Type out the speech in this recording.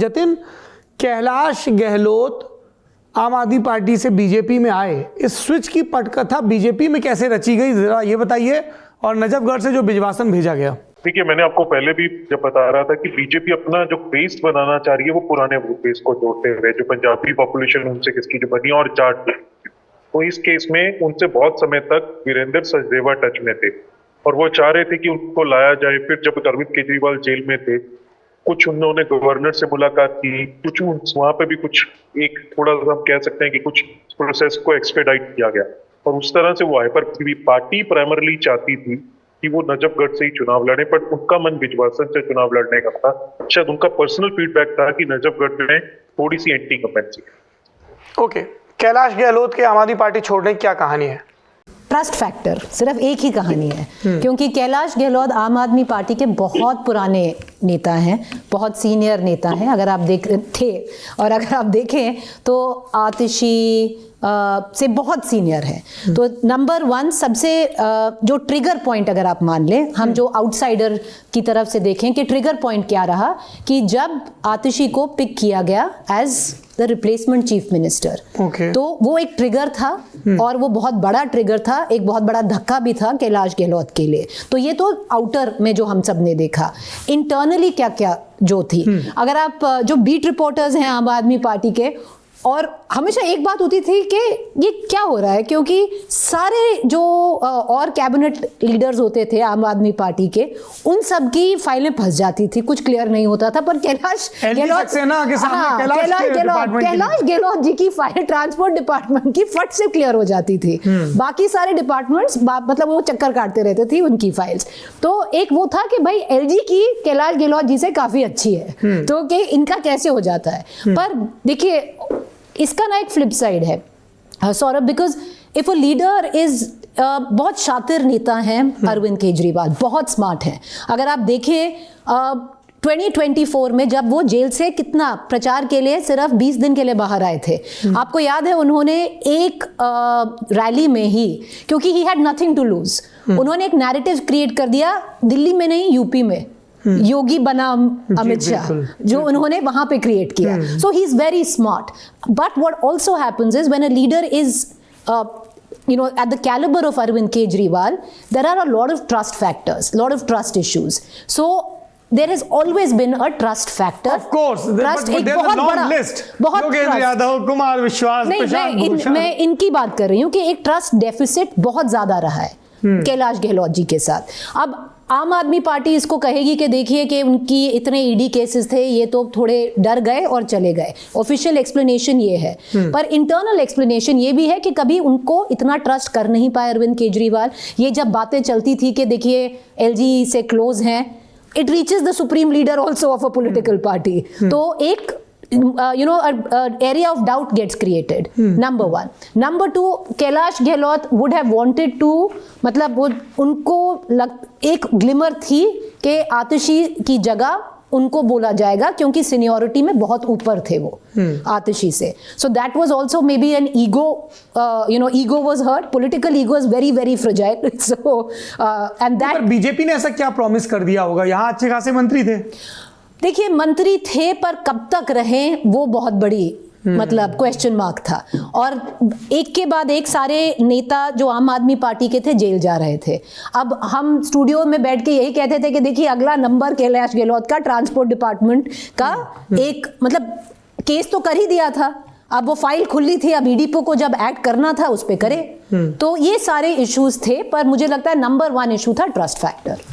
जतिन, कैलाश गहलोत आम आदमी पार्टी से बीजेपी में आए, इस स्विच की पटकथा बीजेपी में कैसे रची गई, जरा ये बताइए। और नजफगढ़ से जो भिजवासन भेजा गया। देखिए, मैंने आपको पहले भी जब बता रहा था कि बीजेपी अपना जो बेस बनाना चाह रही है वो पुराने वोट बेस को जोड़ते हुए, जो पंजाबी पॉपुलेशन उनसे किसकी जो बनी और जाट, तो इस केस में उनसे बहुत समय तक वीरेंद्र सचदेवा टच में थे और वो चाह रहे थे कि उनको लाया जाए। फिर जब अरविंद केजरीवाल जेल में थे, कुछ उन्होंने गवर्नर से मुलाकात की, कुछ वहां पे भी कुछ एक थोड़ा सा हम कह सकते हैं कि कुछ प्रोसेस को एक्सपेडाइट किया गया और उस तरह से वो आए। पर पार्टी प्राइमरली चाहती थी कि वो नजफगढ़ से ही चुनाव लड़े, पर उनका मन भिजवासन से चुनाव लड़ने का था। शायद उनका पर्सनल फीडबैक था कि नजफगढ़ में थोड़ी सी एंटी कंपेंसी। ओके, कैलाश गहलोत के आम आदमी पार्टी छोड़ने की क्या कहानी है? ट्रस्ट फैक्टर, सिर्फ एक ही कहानी है। क्योंकि कैलाश गहलोत आम आदमी पार्टी के बहुत पुराने नेता हैं, बहुत सीनियर नेता हैं। अगर आप अगर आप देखें तो आतिशी से बहुत सीनियर है। तो नंबर 1 सबसे जो ट्रिगर पॉइंट अगर आप मान लें, हम जो आउटसाइडर की तरफ से देखें कि ट्रिगर पॉइंट क्या रहा कि जब आतिशी को पिक किया गया as the replacement chief minister, तो वो एक ट्रिगर था और वो बहुत बड़ा ट्रिगर था, एक बहुत बड़ा धक्का भी था कैलाश गहलोत के लिए। तो ये तो आउटर में जो हम सब ने देखा, इंटरनली क्या क्या जो थी। अगर आप जो बीट रिपोर्टर्स हैं आम आदमी पार्टी के, और हमेशा एक बात होती थी कि ये क्या हो रहा है, क्योंकि सारे जो और कैबिनेट लीडर्स होते थे आम आदमी पार्टी के, उन सब की फाइलें फंस जाती थी, कुछ क्लियर नहीं होता था। पर कैलाश गहलोत जी की फाइल ट्रांसपोर्ट डिपार्टमेंट की फट से क्लियर हो जाती थी। बाकी सारे डिपार्टमेंट्स मतलब वो चक्कर काटते रहते थे उनकी फाइल्स। तो एक वो था कि भाई एलजी की कैलाश गहलोत जी से काफी अच्छी है, तो कि इनका कैसे हो जाता है। पर देखिए, इसका ना एक फ्लिप साइड है Saurabh, because if a leader is बहुत शातिर नेता हैं अरविंद केजरीवाल, बहुत स्मार्ट हैं। अगर आप देखें 2024 में जब वो जेल से कितना प्रचार के लिए सिर्फ 20 दिन के लिए बाहर आए थे, आपको याद है उन्होंने एक रैली में ही, क्योंकि he had nothing to lose, उन्होंने एक नैरेटिव क्रिएट कर दिया, दिल्ली में नहीं यूपी में योगी बना अमित शाह, जो उन्होंने वहां पे क्रिएट किया। So he is very smart. But what also happens is when a leader is at the caliber of Arvind Kejriwal, there are a lot of trust factors, lot of trust issues. So there has always been a trust factor. Of course, trust but there's a long list. बहुत योगेंद्र यादव, कुमार विश्वास, प्रशांत भूषण। मैं इनकी बात कर रही हूँ कि एक ट्रस्ट डेफिसिट बहुत ज्यादा रहा है कैलाश गहलोत जी के साथ। अब आम आदमी पार्टी इसको कहेगी कि देखिए कि उनकी इतने ईडी केसेस थे, ये तो थोड़े डर गए और चले गए। ऑफिशियल एक्सप्लेनेशन ये है, पर इंटरनल एक्सप्लेनेशन ये भी है कि कभी उनको इतना ट्रस्ट कर नहीं पाए अरविंद केजरीवाल। ये जब बातें चलती थी कि देखिए एलजी से क्लोज हैं, it reaches the supreme leader also of a political party. तो एक area of doubt gets created. Number 1. Number 2, Kailash Gehlot would have wanted to, मतलब वो उनको एक ग्लिमर थी कि आतिशी की जगह उनको बोला जाएगा, क्योंकि सीनियोरिटी में बहुत ऊपर थे वो आतिशी से। So that was also maybe an ego, ego was hurt. Political ego is very very fragile. So and that BJP ने ऐसा क्या प्रॉमिस कर दिया होगा? यहाँ अच्छे खासे मंत्री थे। देखिए, मंत्री थे पर कब तक रहे वो बहुत बड़ी मतलब क्वेश्चन मार्क था। और एक के बाद एक सारे नेता जो आम आदमी पार्टी के थे जेल जा रहे थे। अब हम स्टूडियो में बैठ के यही कहते थे कि देखिए अगला नंबर कैलाश गहलोत का ट्रांसपोर्ट डिपार्टमेंट का, एक मतलब केस तो कर ही दिया था, अब वो फाइल खुली थी, अब ईडीपो को जब एक्ट करना था उस पर करे। तो ये सारे इश्यूज थे, पर मुझे लगता है नंबर 1 इशू था ट्रस्ट फैक्टर।